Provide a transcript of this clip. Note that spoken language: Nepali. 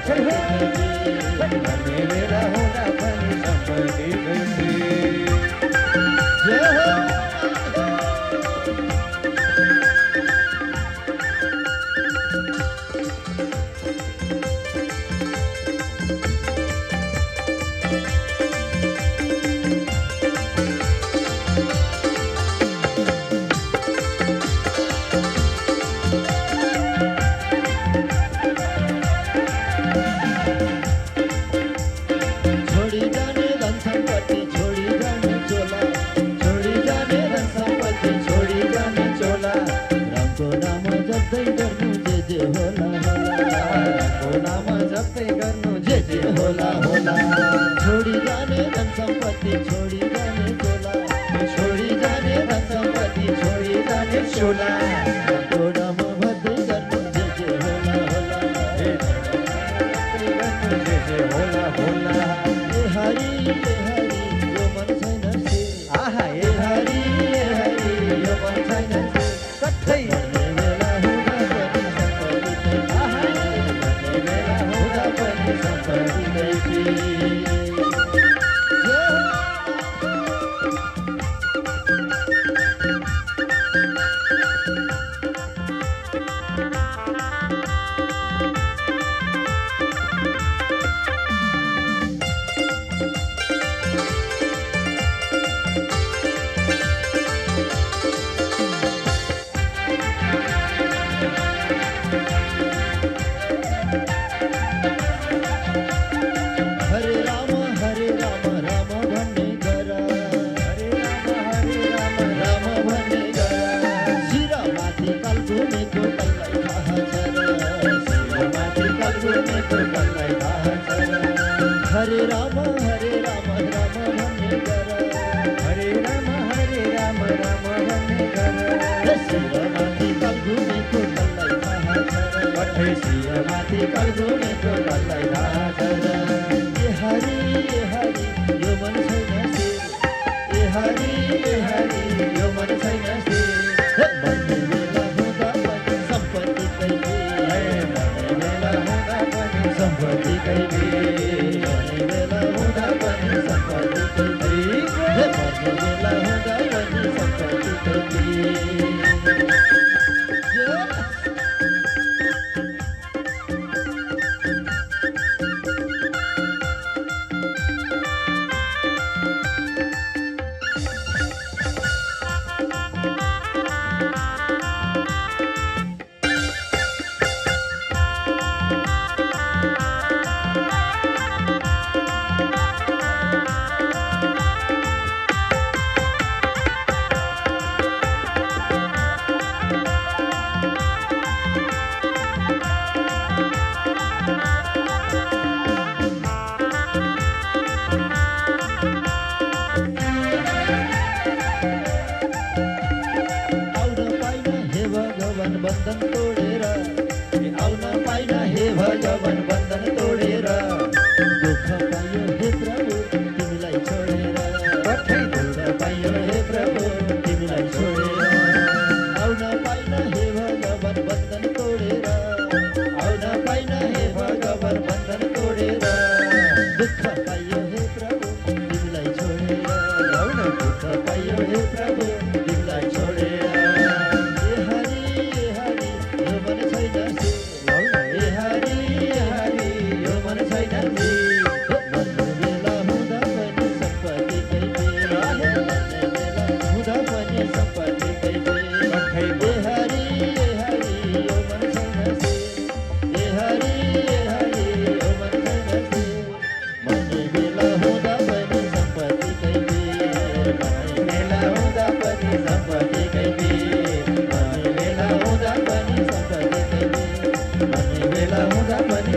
भन्ने बेला हुँदा पनि सम्पत्ति कैफी। जय हो। छोडी जाने धन सम्पत्ति छोडी जाने चोला, छोडी जाने धन सम्पत्ति छोडी जाने चोला। गोडामा भर्दै गर्नु जे होला होला, जे होला होला। ए हरि यो मन छैन से, आहा ए हरि यो मन छैन से। कतै बेला हुँदा पनि सम्पत्ति, आहा बेला हुँदा पनि सम्पत्ति। हरे राम राम भन्ने गर, हरे राम राम भन्ने गर। शिवमाथि काल घुमेको तँलाई थाहा छ, कठै शिवमाथि काल घुमेको तँलाई थाहा छ। ए हरि यो मन छैन से, ए हरि यो मन छैन से। भन्ने बेला हुँदा पनि सम्पत्ति कैफी, भन्ने बेला हुँदा पनि सम्पत्ति कैफी। बेला हुँदा पनि सम्पत्ति कैफी, भन्ने बेला हुँदा पनि सम्पत्ति कैफी। बन्धन तोडेर आउन पाइन हे भगवान बन्धन तोडेर। दुःख पायो हे प्रभु तिमीलाई छोडेर, कठै दुःख पायो हे प्रभु तिमीलाई छोडेर। आउन पाइन हे भगवान बन्धन तोडेर, आउन पाइन हे भगवान बन्धन तोडेर। दुःख पायो हे प्रभु तिमीलाई छोडेर, आउन दुःख पायो हे प्रभु तिमीलाई छोडेर। बेला हुँदा पनि